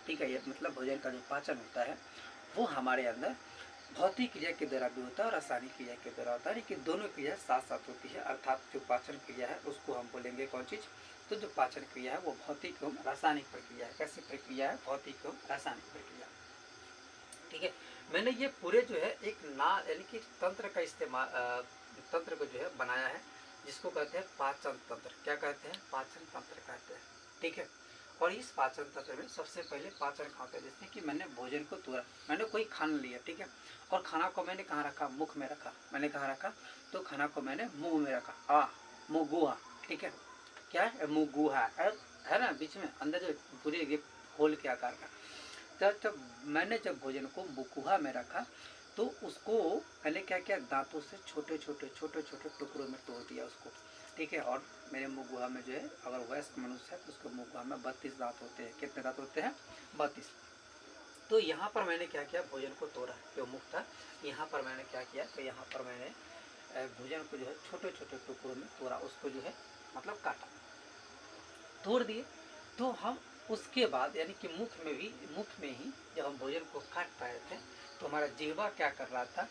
ठीक है। ये मतलब भोजन का जो पाचन होता है वो हमारे अंदर भौतिक क्रिया के द्वारा भी होता है और रासायनिक क्रिया के द्वारा होता है, लेकिन दोनों क्रिया साथ साथ होती है। अर्थात जो पाचन क्रिया है उसको हम बोलेंगे कौन चीज़, तो जो पाचन क्रिया है वो भौतिक एवं रासायनिक प्रक्रिया है। कैसी प्रक्रिया है, भौतिक एवं रासायनिक प्रक्रिया, ठीक है। मैंने ये पूरे जो है एक यानी कि तंत्र का इस्तेमाल तंत्र को जो है बनाया है, जिसको कहते हैं पाचन तंत्र। क्या कहते हैं, पाचन तंत्र कहते हैं, ठीक है। और इस पाचन तंत्र में सबसे पहले पाचन कहाँ होता है, जैसे कि मैंने भोजन को तोड़ा, मैंने कोई खाना लिया, ठीक है, और खाना को मैंने कहाँ रखा, मुख में रखा। मैंने कहाँ रखा, तो खाना को मैंने मुंह में रखा, मुगुहा, ठीक है। क्या है, मुगुहा है ना, बीच में अंदर जो पूरे होल के आकार का। जब मैंने जब भोजन को मुकुहा में रखा तो उसको मैंने क्या किया, दांतों से छोटे छोटे टुकड़ों में तोड़ दिया उसको, ठीक है। और मेरे मुँह में जो है, अगर वयस्क मनुष्य है तो उसके मुँह में 32 दांत होते हैं। कितने दांत होते हैं, 32। तो यहाँ पर मैंने क्या किया, भोजन को तोड़ा, जो मुख था यहाँ पर मैंने क्या किया, तो यहाँ पर मैंने भोजन को जो है छोटे छोटे टुकड़ों में तोड़ा, उसको जो है मतलब काटा, तोड़ दिए। तो हम उसके बाद यानी कि मुख में ही जब हम भोजन को काट रहे थे तो हमारा जीवा क्या कर रहा था,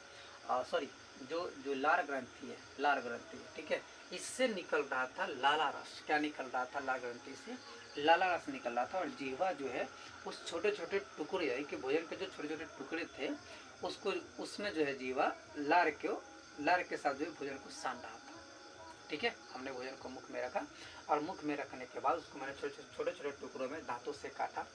सॉरी, जो लार ग्रंथि है, लार ग्रंथि है, ठीक है, इससे निकल रहा था लाला रस। क्या निकल रहा था, लार ग्रंथि से लाला रस निकल रहा था। और जीवा जो है उस छोटे छोटे टुकड़े यानी कि भोजन के जो छोटे छोटे टुकड़े थे उसको, उसमें जो है जीवा लार के साथ जो है भोजन को सान रहा था, ठीक है। हमने भोजन को मुख में रखा और मुख में रखने के बाद उसको मैंने छोटे छोटे टुकड़ों में दांतों से काटा।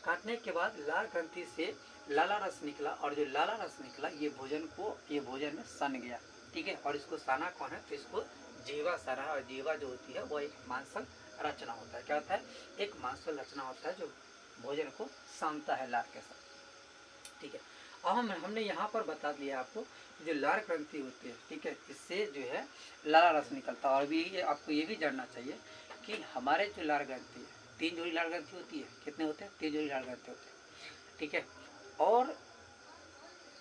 काटने के बाद लार ग्रंथि से लाला रस निकला, और जो लाला रस निकला ये भोजन में सन गया, ठीक है। और इसको साना कौन है, तो इसको जीवा साना है। और जीवा जो होती है वो एक मांसल रचना होता है। क्या होता है, एक मांसल रचना होता है जो भोजन को सानता है लार के साथ, ठीक है। अब हमने यहाँ पर बता दिया आपको जो लार ग्रंथि होती है, ठीक है, इससे जो है लाला रस निकलता है। और भी आपको ये भी जानना चाहिए कि हमारे जो लार ग्रंथि है, 3 जोड़ी लार ग्रंथि होती है। कितने होते हैं, 3 जोड़ी लार ग्रंथि होते हैं, ठीक है। और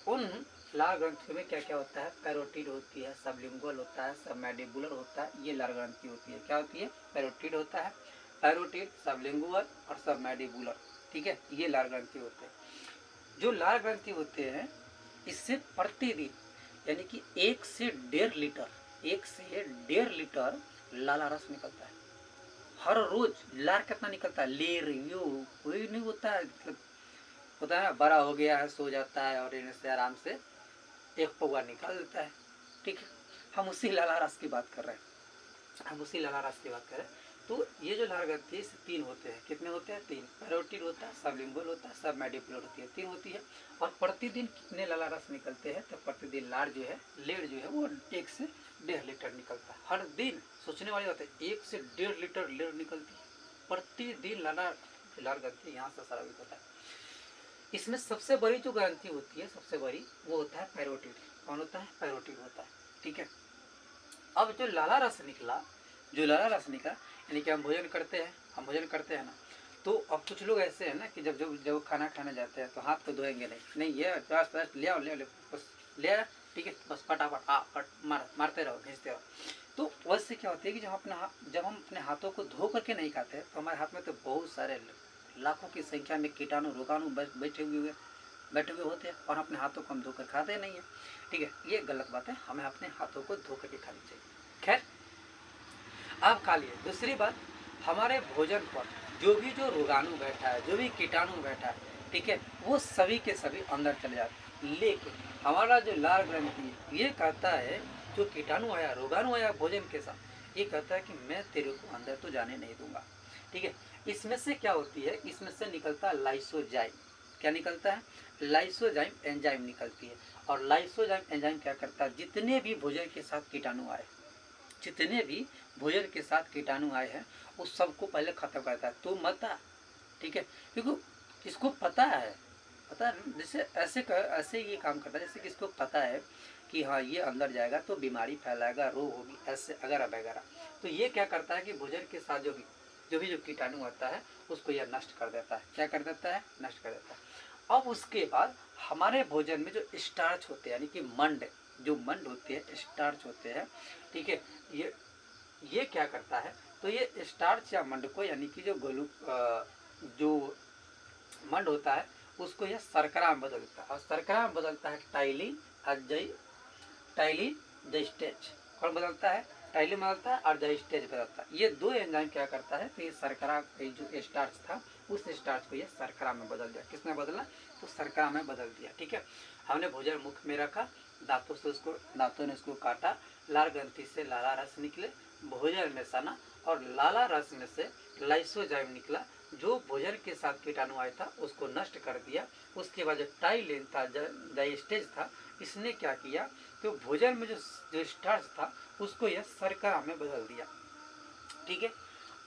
उन लार ग्रंथियों में क्या क्या होता है, पैरोटिड होती है, सबलिंगुअल होता है, सबमैंडिबुलर होता है, ये लार ग्रंथि होती है। क्या होती है, पैरोटिड होता है, पैरोटिड, सबलिंगुअल और सबमैंडिबुलर, ठीक है, ये लार ग्रंथि होते हैं। जो लार ग्रंथि होते हैं इससे प्रतिदिन यानी कि 1 से 1.5 लीटर लाला रस निकलता है। हर रोज लार कितना निकलता है, लेर यो कोई नहीं होता है, मतलब होता है ना, बड़ा हो गया है सो जाता है और इनसे आराम से 1 पौवा निकाल देता है, ठीक है। हम उसी लाला रस की बात कर रहे हैं, तो ये जो लार ग्रंथि है 3 होते हैं। कितने होते हैं, 3। पैरोटिड होता है, सबलिंगुअल होता है, सबमैंडिबुलर होती है, 3 होती है। और प्रतिदिन कितने लाला रस निकलते हैं, तो प्रतिदिन लेर जो है वो 1 से 1.5 लीटर निकलता है हर दिन। सोचने वाली बात है, 1 से 1.5 लीटर लेर निकलती है प्रतिदिन लार ग्रंथि यहाँ से साबित होता है। इसमें सबसे बड़ी जो ग्रंथि होती है, सबसे बड़ी वो होता है पैरोटिड। कौन होता है, पैरोटिड होता है, ठीक है। अब जो लाला रस निकला यानी कि हम भोजन करते हैं ना, तो अब कुछ लोग ऐसे हैं ना कि जब खाना खाने जाते हैं तो हाथ तो धोएंगे नहीं, ये बस ले आओ बस ले आया, ठीक है, बस फटाफट मारते रहो, खींचते रहो। तो वैसे क्या होती है कि जब हम अपने हाथों को धो करके नहीं खाते तो हमारे हाथ में तो बहुत सारे लाखों की संख्या में कीटाणु रोगाणु बैठे हुए होते हैं और अपने हाथों को हम धोकर खाते नहीं है, ठीक है। ये गलत बात है, हमें अपने हाथों को धो करके खानी चाहिए। खैर, आप खा लिए। दूसरी बात, हमारे भोजन पर जो रोगाणु बैठा है, जो भी कीटाणु बैठा है, ठीक है, वो सभी के सभी अंदर चले जाते हैं। लेकिन हमारा जो लार ग्रंथि ये कहता है, जो कीटाणु आया, रोगाणु आया भोजन के साथ, ये कहता है कि मैं तेरे को अंदर तो जाने नहीं दूंगा, ठीक है। इसमें से क्या होती है, इसमें से निकलता है लाइसोजाइम। क्या निकलता है, लाइसोजाइम एंजाइम निकलती है। और लाइसोजाइम एंजाइम क्या करता है, जितने भी भोजन के साथ कीटाणु आए हैं उस सबको पहले खत्म करता है। तो मत आ, ठीक है, क्योंकि इसको पता है जैसे ऐसे ये काम करता है जैसे कि इसको पता है कि हाँ ये अंदर जाएगा तो बीमारी फैलाएगा, रोग होगी, ऐसे वगैरह वगैरह। तो ये क्या करता है कि भोजन के साथ जो कीटाणु आता है उसको यह नष्ट कर देता है। क्या कर देता है, नष्ट कर देता है। अब उसके बाद हमारे भोजन में जो स्टार्च होते हैं यानी कि मंड होते हैं, स्टार्च होते हैं, ठीक है, ये क्या करता है, तो ये स्टार्च या मंड को यानी कि जो मंड आमंड होता है उसको यह शर्करा में बदल देता है, और शर्करा में बदलता है टाइलिन डाइस्टेज। कौन बदलता है? टाइलिन बदलता है और डाइस्टेज बदलता है। ये दो एंजाइम क्या करता है, तो ये शर्करा जो स्टार्च था उस स्टार्च को ये शर्करा में बदल दिया। किसने बदला? तो शर्करा में बदल दिया। ठीक है, हमने भोजन मुख में रखा, दांतों ने उसको काटा, लार ग्रंथि से लाला रस निकले, भोजन में सना और लाला रस में से लाइसोजाइम निकला जो भोजन के साथ कीटाणु आया था उसको नष्ट कर दिया। उसके बाद जो टाइलिन था, डाइस्टेज था, इसने क्या किया, तो भोजन में जो स्टार्च था उसको यह शर्करा में बदल दिया। ठीक है,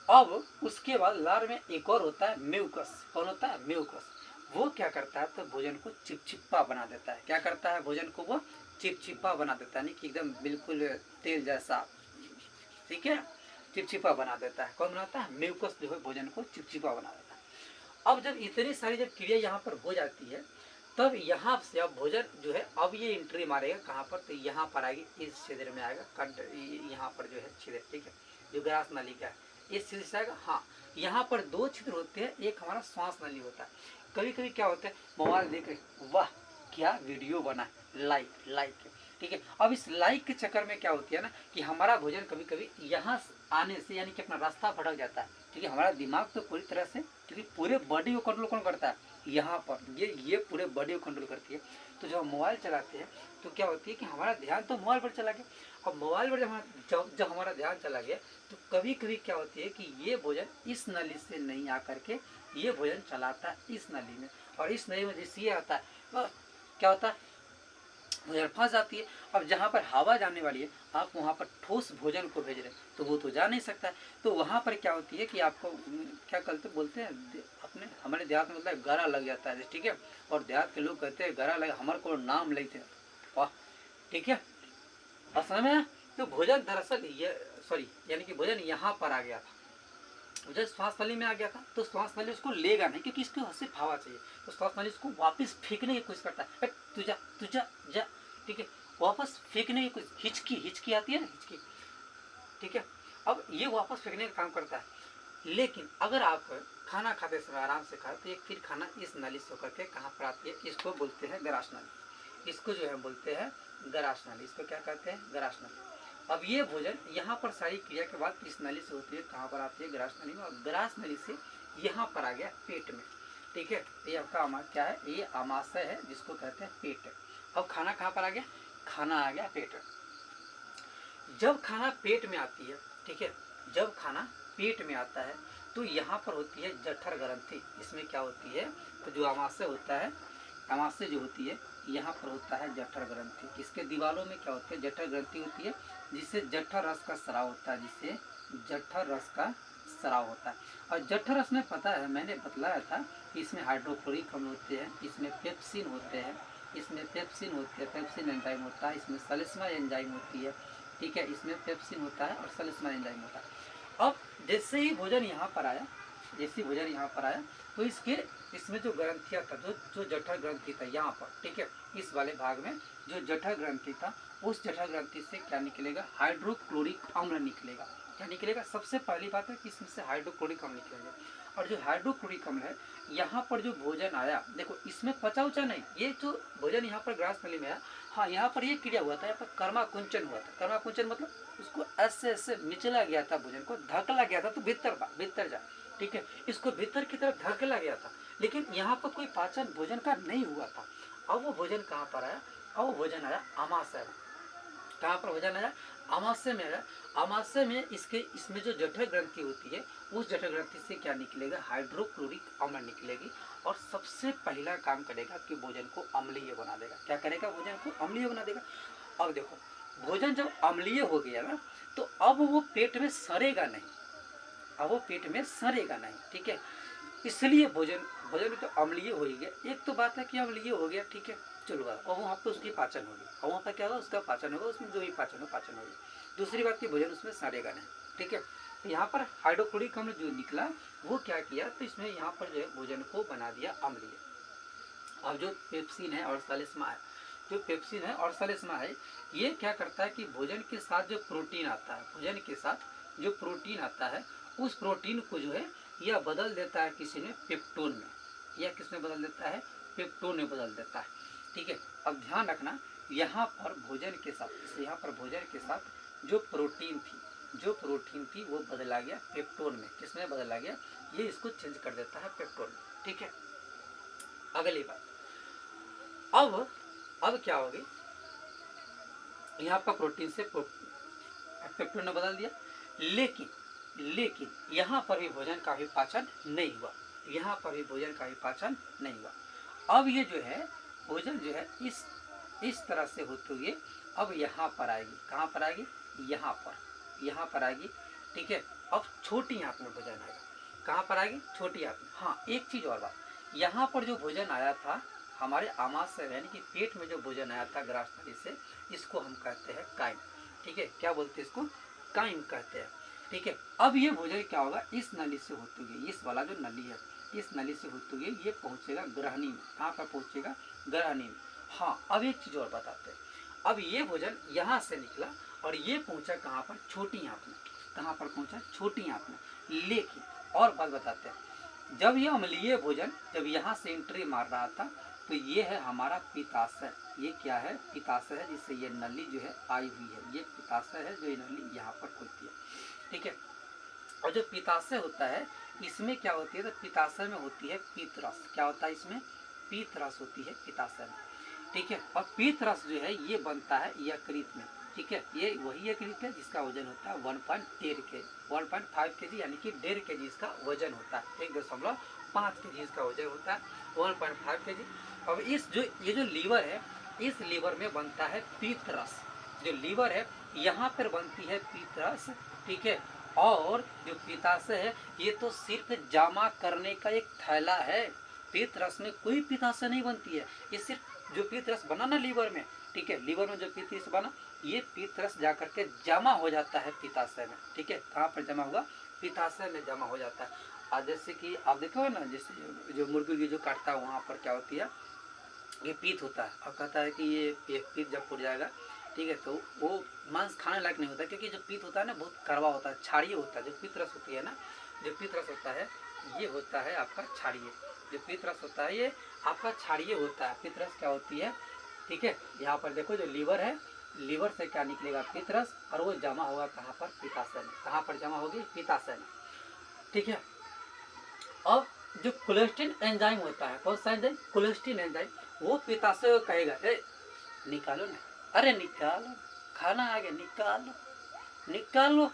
अब उसके बाद लार में एक और होता है म्यूकस। कौन होता है? म्यूकस। वो क्या करता है, तो भोजन को चिपचिपा बना देता है। क्या करता है? भोजन को वो चिपचिपा बना देता है, नहीं कि एकदम बिल्कुल तेल जैसा। ठीक है, चिपचिपा बना देता है। कौन बनाता है? म्यूकस जो है भोजन को चिपचिपा बना देता है। अब जब इतनी सारी जब क्रिया यहाँ पर हो जाती है तब यहाँ से अब भोजन जो है अब ये एंट्री मारेगा कहाँ पर, तो यहाँ पर आएगी, इस छिद्र में आएगा, कंठ यहाँ पर जो है छिद्र। ठीक है, जो ग्रास नली का है इस छिद्र से आएगा। हाँ, यहाँ पर दो छिद्र होते हैं, एक हमारा श्वास नली होता है। कभी कभी क्या होता है, मोबाइल देख रहे, वाह क्या वीडियो बना, लाइक। ठीक है, अब इस लाइक के चक्कर में क्या होती है ना कि हमारा भोजन कभी कभी यहाँ आने से यानी कि अपना रास्ता भटक जाता है। ठीक है, हमारा दिमाग तो पूरी तरह से, क्योंकि पूरे बॉडी को कंट्रोल कौन करता है? यहाँ पर ये पूरे बॉडी को कंट्रोल करती है। तो जब हम मोबाइल चलाते हैं तो क्या होती है कि हमारा ध्यान तो मोबाइल पर चला गया। अब मोबाइल पर जब हमारा ध्यान चला गया तो कभी कभी क्या होती है कि ये भोजन इस नली से नहीं आ करके ये भोजन चलाता है इस नली में, और इस नली में जिससे आता है क्या होता है, भोजन फंस जाती है। अब जहाँ पर हवा जाने वाली है आप वहाँ पर ठोस भोजन को भेज रहे हैं तो वो तो जा नहीं सकता है। तो वहाँ पर क्या होती है कि आपको क्या करते बोलते हैं, अपने हमारे देहात में मतलब गरा लग जाता है। ठीक है, और देहात के लोग कहते हैं गरा लगे, हमारे को नाम लेते हैं। वाह, ठीक है, और समझ में। तो भोजन दरअसल ये यानी कि भोजन यहाँ पर आ गया था, जब श्वास नली में आ गया था तो श्वास नली उसको लेगा नहीं, क्योंकि इसको सिर्फ हवा चाहिए। तो श्वास नली उसको वापस फेंकने की कोशिश करता है, तू जा। ठीक है, वापस फेंकने की कोशिश, हिचकी आती है ना, हिचकी। ठीक है, अब ये वापस फेंकने का काम करता है। लेकिन अगर आप खाना खाते समय आराम से खाए तो एक फिर खाना इस नली से होकर के कहाँ पर आती है, इसको बोलते हैं ग्रास नली। इसको जो है बोलते हैं ग्रास नली। इसको क्या कहते हैं? ग्रास नली। अब ये भोजन यहाँ पर सारी क्रिया के बाद इस नली से होती है, कहाँ पर आती है? ग्रास नली में। और ग्रास नली से यहाँ पर आ गया पेट में। ठीक है, ये आपका क्या है? ये आमाशय है जिसको कहते हैं पेट। अब खाना कहाँ पर आ गया? खाना आ गया पेट। जब खाना पेट में आती है, ठीक है, जब खाना पेट में आता है तो यहाँ पर होती है जठर ग्रंथि। इसमें क्या होती है, तो जो आमाशय होता है, आमाशय जो होती है यहाँ पर होता है जठर ग्रंथि। इसके दीवारों में क्या होती है? जठर ग्रंथि होती है, जिससे जठर रस का स्राव होता है, जिससे जठर रस का स्राव होता है। और जठर रस में पता है, मैंने बतलाया था कि इसमें हाइड्रोक्लोरिक अम्ल होते हैं, इसमें पेप्सिन होते हैं, पेप्सिन एंजाइम होता है, इसमें सलिस्मा एंजाइम होती है। ठीक है, इसमें पेप्सिन होता है और सलिस्मा एंजाइम होता है। अब जैसे ही भोजन यहाँ पर आया, तो इसमें जो ग्रंथियाँ था, जो जठर ग्रंथि था यहाँ पर, ठीक है, इस वाले भाग में जो जठर ग्रंथि था, उस जठर ग्रंथि से क्या निकलेगा? हाइड्रोक्लोरिक अम्ल निकलेगा। क्या निकलेगा? सबसे पहली बात है कि इसमें से हाइड्रोक्लोरिक अम्ल निकलेगा। और जो हाइड्रोक्लोरिक अम्ल है, यहाँ पर जो भोजन आया, देखो इसमें पचा उचा नहीं, ये जो भोजन यहाँ पर ग्रास नली में आया, हाँ यहाँ पर ये क्रिया हुआ था, यहाँ पर कर्माकुंचन हुआ था। कर्माकुंचन मतलब उसको ऐसे निचला गया था, भोजन को धकेला गया था, तो भीतर जा। ठीक है, इसको भीतर की तरफ धकेला गया था, लेकिन यहाँ पर कोई पाचन भोजन का नहीं हुआ था। अब वो भोजन कहाँ पर आया? अब वो भोजन आया आमाशय में। कहाँ पर भोजन आया? आमाशय में आया। आमाशय में इसमें जो जठर ग्रंथि होती है, उस जठर ग्रंथि से क्या निकलेगा? हाइड्रोक्लोरिक अम्ल निकलेगी, और सबसे पहला काम करेगा कि भोजन को अम्लीय बना देगा। क्या करेगा? भोजन को अम्लीय बना देगा। अब देखो, भोजन जब अम्लीय हो गया ना, तो अब वो पेट में सड़ेगा नहीं, ठीक है, इसलिए भोजन तो अम्लीय हो ही गया। एक तो बात है कि अम्लीय हो गया, ठीक है, चलो, और वहाँ पर उसकी पाचन होगी, और वहाँ पर क्या होगा? उसका पाचन होगा, उसमें जो भी पाचन होगी। दूसरी बात कि भोजन उसमें सड़ेगा नहीं, ठीक है। तो यहाँ पर हाइड्रोक्लोरिक अम्ल जो निकला वो क्या किया, तो इसमें यहाँ पर जो है भोजन को बना दिया अम्लीय। अब जो पेप्सिन है और सलिस्मा है, ये क्या करता है कि भोजन के साथ जो प्रोटीन आता है, उस प्रोटीन को जो है यह बदल देता है किसी में पेप्टोन में। यह किस में बदल देता है, पेप्टोन में बदल देता है। ठीक है, अब ध्यान रखना यहाँ पर भोजन के साथ, यहाँ पर भोजन के साथ जो प्रोटीन थी वो बदला गया पेप्टोन में। किसमें बदला गया, ये इसको चेंज कर देता है पेप्टोन में। ठीक है, अगली बात, अब क्या होगी, यहाँ पर प्रोटीन से पेप्टोन ने बदल दिया, लेकिन यहाँ पर भी भोजन का भी पाचन नहीं हुआ, यहाँ पर भी भोजन का भी पाचन नहीं हुआ। अब ये जो है भोजन जो है इस तरह से होते हुए अब यहाँ पर आएगी, कहाँ पर आएगी, यहाँ पर आएगी। ठीक है, अब छोटी आंत में भोजन आएगा, कहाँ पर आएगी, छोटी आंत में। हाँ, एक चीज और बात, यहाँ पर जो भोजन आया था हमारे आमाशय यानी कि पेट में जो भोजन आया था ग्रास नली से, इसको हम कहते हैं काइम। ठीक है, क्या बोलते हैं इसको, काइम कहते हैं। ठीक है, अब ये भोजन क्या होगा, इस नली से होते हुए, इस वाला जो नली है इस नली से होते हुए ये पहुंचेगा ग्रहणी में। कहाँ पर पहुंचेगा, ग्रहणी में। हाँ, अब एक चीज और बताते हैं, अब ये भोजन यहाँ से निकला और ये पहुंचा कहाँ पर, छोटी आंत में। कहाँ पर पहुंचा, छोटी आंत में। लेकिन और बात बताते हैं, जब ये अम्लीय भोजन जब यहाँ से एंट्री मार रहा था तो ये है हमारा पित्ताशय। ये क्या है, पित्ताशय है, जिससे ये नली जो है आई हुई है, ये पित्ताशय है जो ये नली यहाँ पर खुलती है। ठीक है, और जो पित्ताशय होता है इसमें क्या होती है, तो पित्ताशय में होती है पीतरस। क्या होता है इसमें, पीतरस होती है पित्ताशय में। ठीक है, और पीतरस जो है ये बनता है यकृत में। ठीक है, ये वही यकृत है जिसका वजन होता है 1.5 kg यानी कि 1.5 kg इसका वजन होता है, 1.5 kg इसका वजन होता है, 1.5 kg। अब ये जो लीवर है, इस लीवर में बनता है पीतरस। जो लीवर है यहाँ पर बनती है पीतरस। ठीक है, और जो पित्ताशय है ये तो सिर्फ जमा करने का एक थैला है, पीतरस में कोई पित्ताशय नहीं बनती है। ये सिर्फ जो पीतरस बना ना लीवर में, ठीक है, लीवर में जो पीतरस बना, ये पीतरस जा करके जमा हो जाता है पित्ताशय में। ठीक है, कहाँ पर जमा हुआ, पित्ताशय में जमा हो जाता है। आज जैसे कि आप देखो ना, जैसे जो मुर्गी की जो काटता है वहाँ पर क्या होती है, ये पीत होता है और कहता है कि ये पीत जब फूट जाएगा, ठीक है, तो वो मांस खाने लायक नहीं होता, क्योंकि जो पीत होता है ना बहुत कड़वा होता है, क्षारीय होता है। जो पीतरस होती है ना, जो पीतरस होता है ये होता है आपका क्षारीय। जो पीतरस होता है ये आपका क्षारीय होता है। पीतरस क्या होती है, ठीक है, यहाँ पर देखो जो लीवर है, लीवर से क्या निकलेगा, पीतरस, और वो जमा होगा कहाँ पर, पित्ताशय में। कहाँ पर जमा होगी, पित्ताशय में। ठीक है, अब जो कोलेस्ट्रीन एंजाइम होता है, कौन सा एंजाइम, कोलेस्ट्रीन एंजाइम, वो पित्ताशय को कहेगा निकालो ना, अरे निकालो, खाना आ गया, निकालो,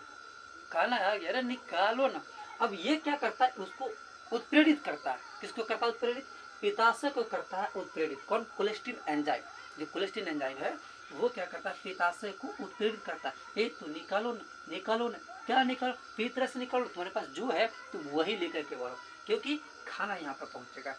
खाना आ गया, अरे निकालो ना। अब ये क्या करता है, उसको उत्प्रेरित करता है। किसको करता है उत्प्रेरित, पित्ताशय को करता है उत्प्रेरित। कौन, कोलेस्ट्रीन एंजाइम। जो कोलेस्ट्रीन एंजाइम है वो क्या करता है, पित्ताशय को उत्प्रेरित करता है, तो निकालो ना, क्या निकालो, पीतरस निकालो, तुम्हारे पास जो है तुम वही लेकर के बढ़ो, क्योंकि खाना यहाँ पर पहुँचेगा।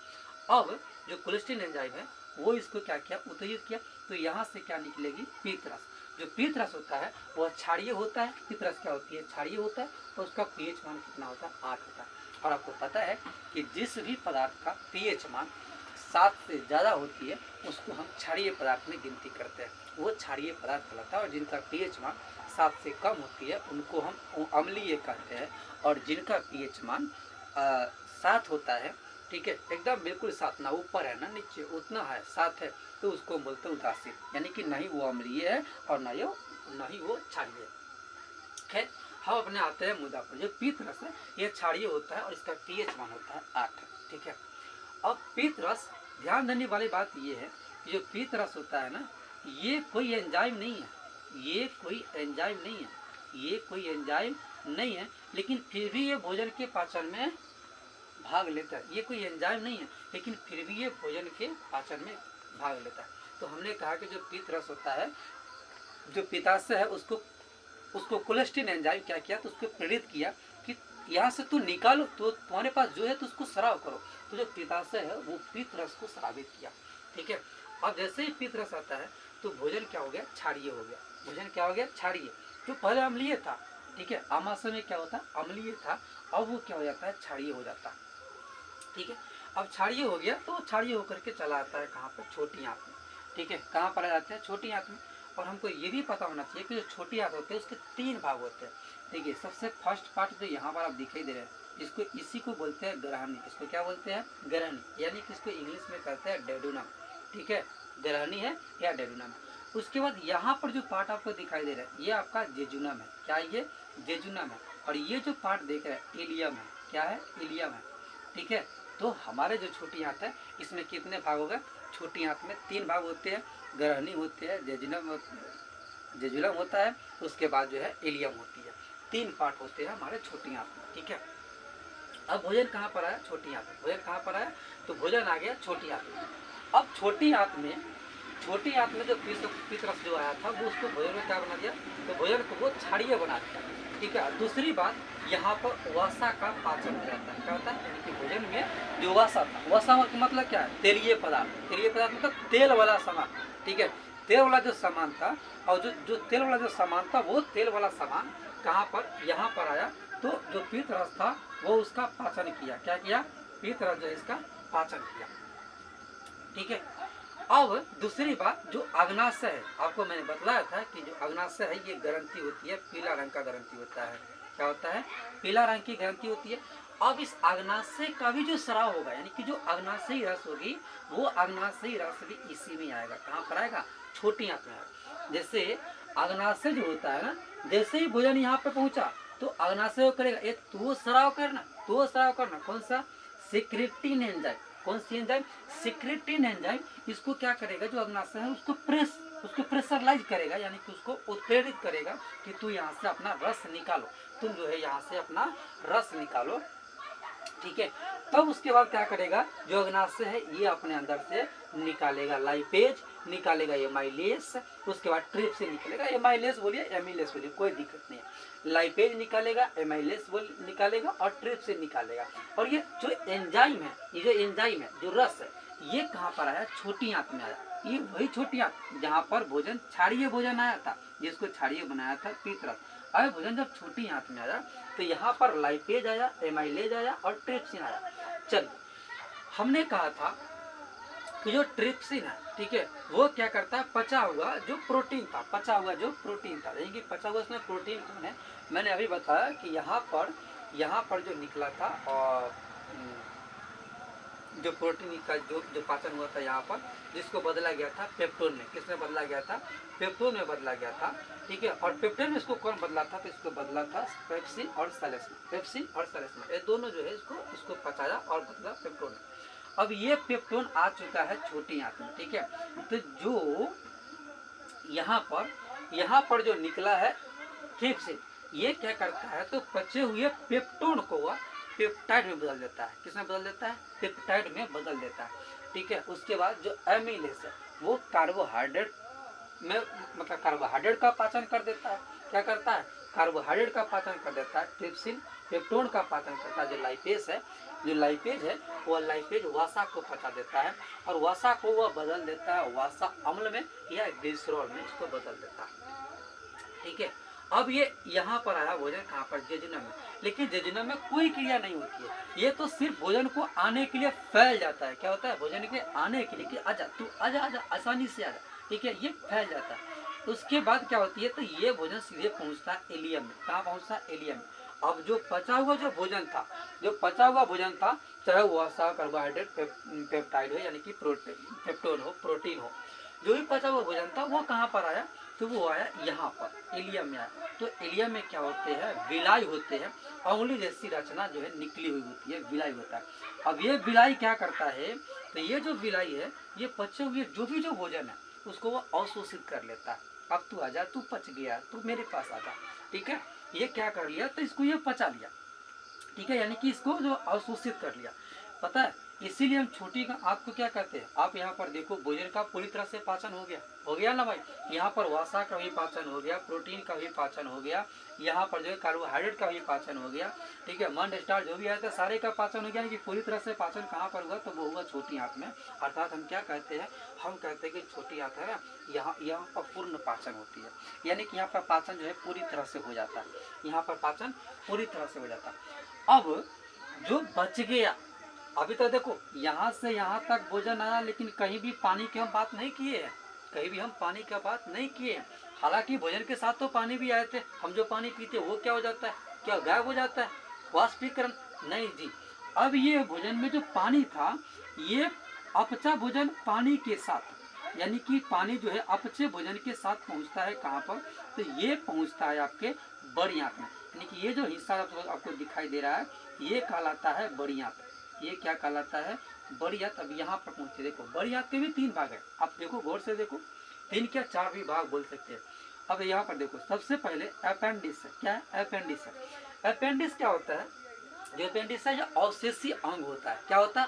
अब जो कोलेस्ट्रीन एंजाइम है वो इसको क्या किया, उत्तेजित किया, तो यहाँ से क्या निकलेगी, पीतरस। जो पीतरस होता है वह क्षारीय होता है। पीतरस क्या होती है, क्षारीय होता है, और उसका पीएच मान कितना होता है, 8 होता है। और आपको पता है कि जिस भी पदार्थ का पीएच मान 7 से ज़्यादा होती है उसको हम क्षारीय पदार्थ में गिनती करते हैं, वो क्षारीय पदार्थ कहलाता है। और जिनका पीएच मान 7 से कम होती है उनको हम अम्लीय कहते हैं, और जिनका पीएच मान 7 होता है, ठीक है, एकदम बिल्कुल 7, ना ऊपर है ना नीचे, उतना है, 7 है, तो उसको बोलते हैं उदासीन, यानी कि नहीं वो अम्लीय है और ना ही वो क्षारीय है। हम अपने आते हैं मुद्दा पर। जो पीतरस है ये क्षारीय होता है और इसका पीएच मान होता है 8। ठीक है, अब पीतरस, ध्यान देने वाली बात ये है कि जो पीतरस होता है ना, ये कोई एंजाइम नहीं है, ये कोई एंजाइम नहीं है, लेकिन फिर भी ये भोजन के पाचन में भाग लेता है। ये कोई एंजाइम नहीं है, लेकिन फिर भी ये भोजन के पाचन में भाग लेता है। तो हमने कहा कि जो पीतरस होता है, जो पित्ताशय है, उसको कोलेस्ट्रीन एंजाइम क्या किया, तो उसको प्रेरित किया कि यहाँ से तू निकालो, तो तुम्हारे पास जो है तो उसको स्राव करो। तो जो पित्ताशय है वो पीतरस को स्रावित किया। ठीक है, अब जैसे ही पीतरस आता है तो भोजन क्या हो गया, क्षारीय हो गया। भोजन क्या हो गया, क्षारीय। जो पहले अम्लीय था, ठीक है, आमाशय में क्या होता, अम्लीय था, अब वो क्या हो जाता है, क्षारीय हो जाता है। ठीक है, अब क्षारीय हो गया तो क्षारीय होकर के चला आता है कहाँ पर, छोटी आंत में। ठीक है, कहाँ पर आ जाते हैं, छोटी आंत में। और हमको ये भी पता होना चाहिए कि जो छोटी आंत होती है उसके 3 भाग होते हैं। देखिए, सबसे फर्स्ट पार्ट जो यहाँ पर आप दिखाई दे रहे हैं, इसको इसी को बोलते हैं ग्रहणी। इसको क्या बोलते हैं? ग्रहणी, यानी कि इसको इंग्लिश में कहते हैं डेडुनम। ठीक है, ग्रहणी है या डेडुनम। उसके बाद यहाँ पर जो पार्ट आपको दिखाई दे रहा है ये आपका जेजुनम है। क्या ये? जेजुनम है। और ये जो पार्ट देख रहे हैं इलियम है। क्या है? इलियम है। ठीक है, तो हमारे जो छोटी आंत है इसमें कितने भाग हो गए? छोटी आंत में 3 भाग होते हैं, ग्रहणी होते हैं, जेजुनम होता है, उसके बाद जो है इलियम होती है। 3 पार्ट होते हैं हमारे छोटी आंत में। ठीक है, अब भोजन कहाँ पर आया? छोटी आंत में। भोजन कहाँ पर आया? तो भोजन आ गया छोटी आंत में। अब छोटी आंत में जो पितरस जो आया था वो उसको भोजन में क्या बना दिया? तो भोजन को वो क्षारीय बना दिया। ठीक है, दूसरी बात यहाँ पर वसा का पाचन हो जाता है। क्या होता है? यानी कि भोजन में जो वसा था, वसा मतलब क्या है? तेलीय पदार्थ। तेलीय पदार्थ मतलब तेल वाला सामान। ठीक है, तेल वाला जो सामान था, और जो तेल वाला जो सामान था वो तेल वाला सामान कहाँ पर? यहाँ पर आया। तो जो पितरस था वो उसका पाचन किया। क्या किया? पितरस जो इसका पाचन किया। ठीक है, अब दूसरी बात जो अग्नाशय है, आपको मैंने बतलाया था कि जो अग्नाशय है ये ग्रंथि होती है, पीला रंग का ग्रंथि होता है। क्या होता है? पीला रंग की ग्रंथि होती है। अब इस अग्नाशय का भी जो स्राव होगा, यानी कि जो अग्नाशयी रस होगी वो अग्नाशयी रस भी इसी में आएगा। कहाँ पर आएगा? छोटी आंत में आएगा। जैसे अग्नाशय जो होता है ना, जैसे ही भोजन यहाँ पे पहुंचा तो अग्नाशय करेगा एक तो स्राव करना, कौन सा? Secretin enzyme. कौन सी एंजाइम? Secretin enzyme. इसको क्या करेगा? जो अग्नाशय है उसको प्रेशराइज करेगा, यानी कि उसको उत्प्रेरित करेगा कि तू यहाँ से अपना रस निकालो, तुम जो है यहाँ से अपना रस निकालो। ठीक है, तब उसके बाद क्या करेगा? जो अग्नाशय है ये अपने अंदर से निकालेगा लाइपेज, निकालेगा एमाइलेस, उसके बाद ट्रिप्सिन निकलेगा। एमाइलेस बोलिए, एमिलेस बोलिए, कोई दिक्कत नहीं है। लाइपेज निकालेगा, एमाइलेस निकालेगा और ट्रिप्सिन निकालेगा। और ये जो एंजाइम है, जो रस है, ये कहाँ पर आया? छोटी आंत में आया। ये वही छोटी आंत जहाँ पर भोजन क्षारीय भोजन आया था, जिसको क्षारीय बनाया था पितरस। अब भोजन जब छोटी आंत में आया तो यहाँ पर लाइपेज आया, एमाइलेज आया और ट्रिप्सिन आया। चलिए, हमने कहा था कि जो ट्रिप्सिन है, ठीक है, वो क्या करता है? पचा हुआ जो प्रोटीन था, यानी कि पचा हुआ उसमें प्रोटीन कौन है? मैंने अभी बताया कि यहाँ पर जो निकला था और जो प्रोटीन का जो पाचन हुआ था यहाँ पर, जिसको बदला गया था पेप्टोन में। किसमें बदला गया था? पेप्टोन में बदला गया था। ठीक है, और पेप्टोन में इसको कौन बदला था? तो इसको बदला था पेप्सिन और सैलेसिन। ये दोनों जो है इसको पचाया और बदला पेप्टोन में। अब ये पेप्टोन आ चुका है छोटी आंत में। ठीक है, तो जो यहाँ पर जो निकला है ट्रिप्सिन, ये क्या करता है? तो पचे हुए पेप्टोन को वह पेप्टाइड में बदल देता है। किसमें बदल देता है? पेप्टाइड में बदल देता है। ठीक है, उसके बाद जो एमिलेस है वो कार्बोहाइड्रेट में, मतलब कार्बोहाइड्रेट का पाचन कर देता है। क्या करता है? कार्बोहाइड्रेट का पाचन कर देता है। ट्रिप्सिन पेप्टोन का पाचन करता है। जो लाइपेज है वो लाइपेज वसा को पचा देता है और वसा को वह बदल देता है वसा अम्ल में या ग्लिसरॉल में, इसको बदल देता है। ठीक है, अब ये यहाँ पर आया भोजन कहाँ पर? जेजुनम में। लेकिन जेजुनम में कोई क्रिया नहीं होती है, ये तो सिर्फ भोजन को आने के लिए फैल जाता है। क्या होता है? भोजन के आने के लिए कि आजा तू आजा आसानी से आजा। ठीक है, ये फैल जाता है। उसके बाद क्या होती है? तो ये भोजन सीधे पहुँचता है एलियम में। कहाँ पहुँचता है? एलियम में। अब जो पचा हुआ भोजन था, चाहे वसा, कार्बोहाइड्रेट, पेप्टाइड हो, यानी कि पेप्टोन हो, प्रोटीन हो, जो भी पचा हुआ भोजन था वो कहाँ पर आया? तो वो आया यहाँ पर एलियम में आया। तो एलियम में क्या होते हैं? विलाई होते हैं, उंगली जैसी रचना जो है निकली हुई होती है, विलाई होता है। अब ये विलाई क्या करता है? तो ये जो विलाई है ये पचे हुए जो भोजन है उसको वो अवशोषित कर लेता है। अब तू आजा, तू पच गया, तू मेरे पास आजा। ठीक है, ये क्या कर लिया? तो इसको ये पचा लिया। ठीक है, यानी कि इसको जो अवशोषित कर लिया। पता है, इसीलिए हम छोटी आंत को क्या कहते हैं? आप यहाँ पर देखो, भोजन का पूरी तरह से पाचन हो गया ना भाई। यहाँ पर वसा का भी पाचन हो गया, प्रोटीन का भी पाचन हो गया, यहाँ पर जो है कार्बोहाइड्रेट का भी पाचन हो गया। ठीक है, मंड स्टार्च जो भी आया था सारे का पाचन हो गया। कि पूरी तरह से पाचन कहाँ पर हुआ? तो वो हुआ छोटी आंत में। अर्थात हम क्या कहते हैं? हम कहते हैं कि छोटी आंत है ना, यहाँ पर पूर्ण पाचन होती है, यानी कि यहाँ पर पाचन जो है पूरी तरह से हो जाता है। यहाँ पर पाचन पूरी तरह से हो जाता है। अब जो बच गया, अभी तो देखो यहाँ से यहाँ तक भोजन आया, लेकिन कहीं भी पानी की हम बात नहीं किए हैं। हालांकि भोजन के साथ तो पानी भी आए थे। हम जो पानी पीते वो क्या हो जाता है? क्या गायब हो जाता है? वाष्पीकरण। नहीं जी, अब ये भोजन में जो पानी था, ये अपचा भोजन पानी के साथ, यानी कि पानी जो है अपचे भोजन के साथ पहुंचता है कहाँ पर, तो ये पहुंचता है आपके बड़ी आंत में। यानी कि ये जो हिस्सा आपको दिखाई दे रहा है, ये कहलाता है बड़ी आंत। ये क्या कहलाता है? बड़ी आंत। अब यहाँ पर पहुंचते, देखो बड़ी आंत के भी 3 भाग है, आप देखो गौर से देखो, 3 क्या 4 भी भाग बोल सकते हैं। अब यहाँ पर देखो, सबसे पहले अपेंडिक्स है। क्या है? अपेंडिक्स है। अपेंडिक्स क्या होता है? जो अपेंडिक्स है, जो अवशेषी अंग होता है। क्या होता है?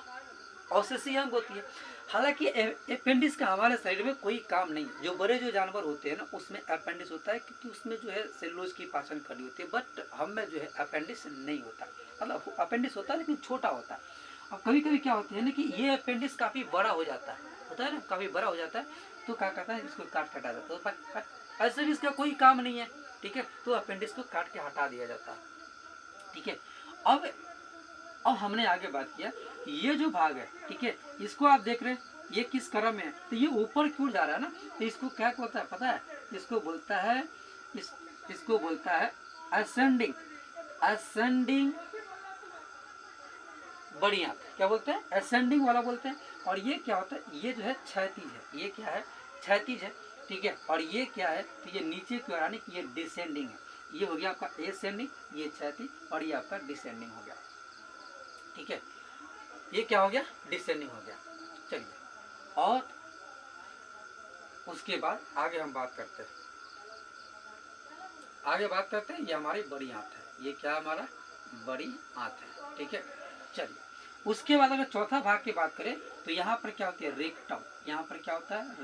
अवशेषी अंग होती है। हालांकि अपेंडिक्स का हमारे शरीर में कोई काम नहीं। जो बड़े जो जानवर होते हैं ना, उसमें अपेंडिक्स होता है, क्योंकि उसमें जो है सेलुलोज की पाचन खड़ी होती है। बट हम में जो है अपेंडिक्स नहीं होता, मतलब अपेंडिक्स होता है लेकिन छोटा होता है। अब कभी कभी क्या होता है ना कि ये अपेंडिक्स काफ़ी बड़ा हो जाता है, होता है ना, काफ़ी बड़ा हो जाता है, तो क्या करता है, इसको काट कटा जाता है। तो ऐसे भी इसका कोई काम नहीं है, ठीक है, तो अपेंडिक्स को काट के हटा दिया जाता है, ठीक है। अब हमने आगे बात किया, ये जो भाग है, ठीक है, इसको आप देख रहे हैं, ये किस क्रम में है, तो ये ऊपर क्यों जा रहा है ना, तो इसको क्या बोलता है पता है? इसको बोलता है, इसको बोलता है असेंडिंग बड़ी आंत। क्या बोलते हैं? असेंडिंग वाला बोलते हैं। और ये क्या होता है? ये जो है क्षैतिज है। ये क्या है? क्षैतिज है, ठीक है। और ये क्या है? तो ये नीचे की ओर, यानी कि ये डिसेंडिंग है। ये हो गया आपका एसेंडिंग, ये क्षैतिज, और ये आपका डिसेंडिंग हो गया, ठीक है। ये क्या हो गया? डिसेंडिंग हो गया। चलिए, और उसके बाद आगे हम बात करते हैं। ये हमारी बड़ी आंत है। ये क्या हमारा? बड़ी आंत है, ठीक है। चलिए, उसके बाद अगर चौथा भाग की बात करें, तो यहाँ पर क्या होती है? रेक्टम। यहाँ पर क्या होता है?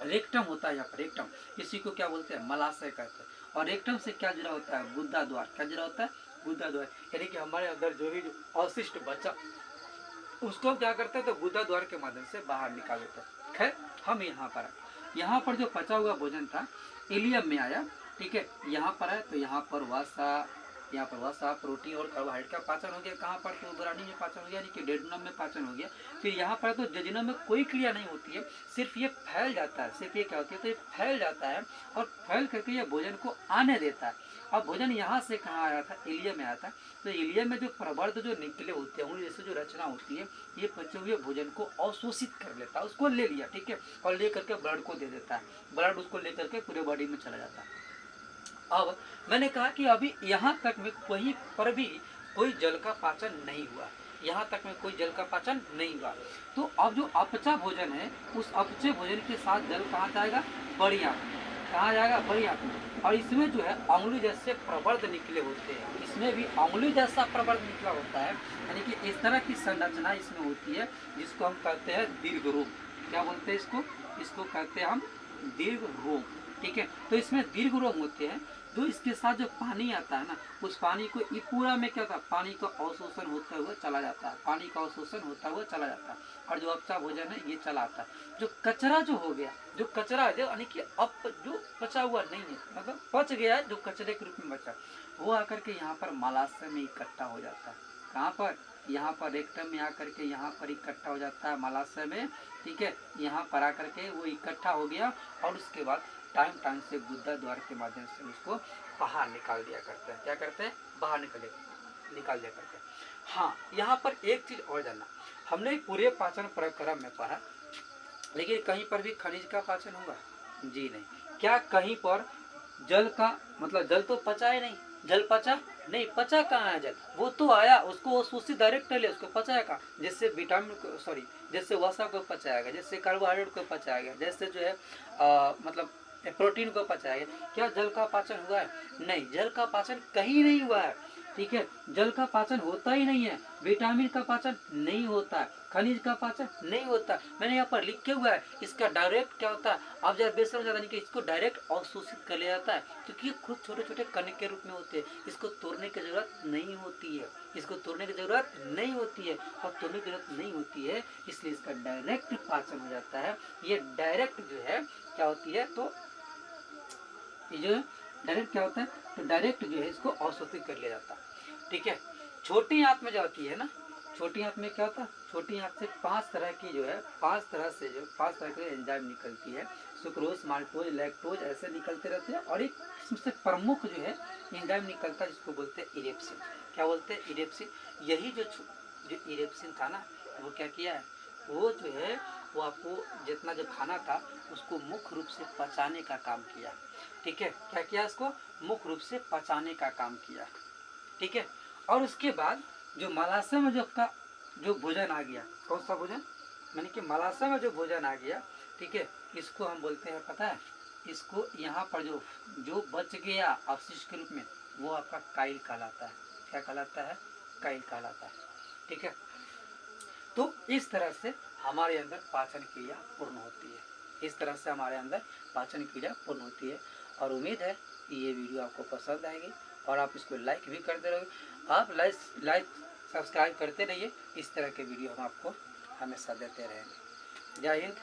रेक्टम होता है। यहाँ पर रेक्टम, इसी को क्या बोलते हैं? मलाशय कहते हैं। और रेक्टम से क्या जुड़ा होता है? गुदा द्वार। क्या जुड़ा होता है? गुदा द्वार। यानी कि हमारे अंदर जो भी अवशिष्ट बचा, उसको हम क्या करते हैं? तो गुदा द्वार के माध्यम से बाहर निकाल देते हैं। खैर, हम यहाँ पर जो पचा हुआ भोजन था, इलियम में आया, ठीक है। यहाँ पर है, तो यहाँ पर वसा, प्रोटीन और कार्बोहाइड्रेट का पाचन हो गया। कहाँ पर? तो ग्रानी में पाचन हो गया, यानी कि डेडुनम में पाचन हो गया। फिर यहाँ पर तो जजिनम में कोई क्रिया नहीं होती है, सिर्फ ये फैल जाता है। सिर्फ ये क्या होती है? तो ये फैल जाता है, और फैल करके ये भोजन को आने देता है। अब भोजन यहाँ से कहाँ आया था? इलियम में आया था। तो इलियम में जो प्रवर्ध जो निकले होते हैं, जैसे जो रचना होती है, ये पचे हुए भोजन को अवशोषित कर लेता है। उसको ले लिया, ठीक है, और ले करके ब्लड को दे देता है। ब्लड उसको ले करके पूरे बॉडी में चला जाता है। अब मैंने कहा कि अभी यहाँ तक में कहीं पर भी कोई जल का पाचन नहीं हुआ, यहाँ तक में कोई जल का पाचन नहीं हुआ। तो अब जो अपचा भोजन है, उस अपचे भोजन के साथ जल कहाँ जाएगा? बड़ी आंत। कहाँ जाएगा? बड़ी आंत। और इसमें जो है अंगुली जैसे प्रवर्ध निकले होते हैं, इसमें भी अंगुली जैसा प्रवर्ध निकला होता है, यानी कि इस तरह की संरचना इसमें होती है, जिसको हम कहते हैं दीर्घ रोम। क्या बोलते हैं इसको? इसको कहते हैं हम दीर्घ रोम, ठीक है। तो इसमें दीर्घ रोम होते हैं। तो इसके साथ जो पानी आता है ना, उस पानी को ये पूरा में क्या होता है? पानी का अवशोषण होता हुआ चला जाता है। पानी का अवशोषण होता हुआ चला जाता है, और जो अपचा भोजन है, ये चला आता है। जो कचरा जो हो गया, जो कचरा है, यानी कि अब जो बचा हुआ नहीं है, मतलब पच गया है, जो कचरे के रूप में बचा, वो आकर के यहाँ पर मलाशय में इकट्ठा हो जाता है। कहाँ पर? यहाँ पर रेक्टम में आकर के यहाँ पर इकट्ठा हो जाता है मलाशय में, ठीक है। यहाँ पर आकर के वो इकट्ठा हो गया, और उसके बाद टाइम से गुदा द्वार के माध्यम से उसको बाहर निकाल दिया करते हैं। क्या करते हैं? बाहर निकाल दिया करते हैं। हाँ, यहाँ पर एक चीज और जानना, हमने पूरे पाचन प्रक्रम में पढ़ा, लेकिन कहीं पर भी खनिज का पाचन होगा? जी नहीं। क्या कहीं पर जल का, मतलब जल तो पचा ही नहीं, जल पचा नहीं, पचा कहाँ है जल? वो तो आया, उसको अवशोषित डायरेक्ट ले, उसको पचाया कहाँ? जैसे जैसे वसा को पचाया गया, जैसे कार्बोहाइड्रेट को पचाया गया, जैसे जो है मतलब प्रोटीन को पचाया गया। क्या जल का पाचन हुआ है? नहीं, जल का पाचन कहीं नहीं हुआ है, ठीक है। जल का पाचन होता ही नहीं है, विटामिन का पाचन नहीं होता है, खनिज का पाचन नहीं होता। मैंने यहाँ पर लिख के हुआ है, इसका डायरेक्ट क्या होता है? ऑब्जर्वेशन हो जाता है कि इसको डायरेक्ट अवशोषित कर लिया जाता है, क्योंकि खुद छोटे छोटे कण के रूप में होते हैं। इसको तोड़ने की जरूरत नहीं होती है, इसको तोड़ने की जरूरत नहीं होती है, और तोड़ने की जरूरत नहीं होती है, इसलिए इसका डायरेक्ट पाचन हो जाता है। ये डायरेक्ट जो है क्या होती है? तो ये जो डायरेक्ट क्या होता है? तो डायरेक्ट जो है इसको अवशोषित कर लिया जाता है, ठीक है। छोटी आंत में जो होती है ना, छोटी आंत में क्या होता है, छोटी आंत से 5 तरह की जो है 5 तरह के एंजाइम निकलती है, सुक्रोज, माल्टोज, लैक्टोज ऐसे निकलते रहते हैं। और एक सबसे प्रमुख जो है एंजाइम निकलता है जिसको बोलते हैं इरेप्सिन। क्या बोलते हैं, इरेप्सिन। यही जो इरेप्सिन था ना, वो क्या किया है, वो जो है वो आपको जितना जो खाना था उसको मुख्य रूप से पचाने का काम किया। ठीक है, क्या किया, इसको मुख्य रूप से पचाने का काम किया। ठीक है, और उसके बाद जो मलाशय में जो भोजन आ गया, कौन सा भोजन, यानी कि मलाशय में जो भोजन आ गया, ठीक है, इसको हम बोलते हैं, पता है, इसको यहाँ पर जो बच गया अवशिष्ट के रूप में, वो आपका काइल कहलाता है। क्या कहलाता है, काइल कहलाता है। ठीक है, तो इस तरह से हमारे अंदर पाचन क्रिया पूर्ण होती है। इस तरह से हमारे अंदर पाचन क्रिया पूर्ण होती है। और उम्मीद है कि ये वीडियो आपको पसंद आएगी और आप इसको लाइक भी करते रहोगे। आप लाइक सब्सक्राइब करते रहिए। इस तरह के वीडियो हम आपको हमेशा देते रहेंगे। जय हिंद।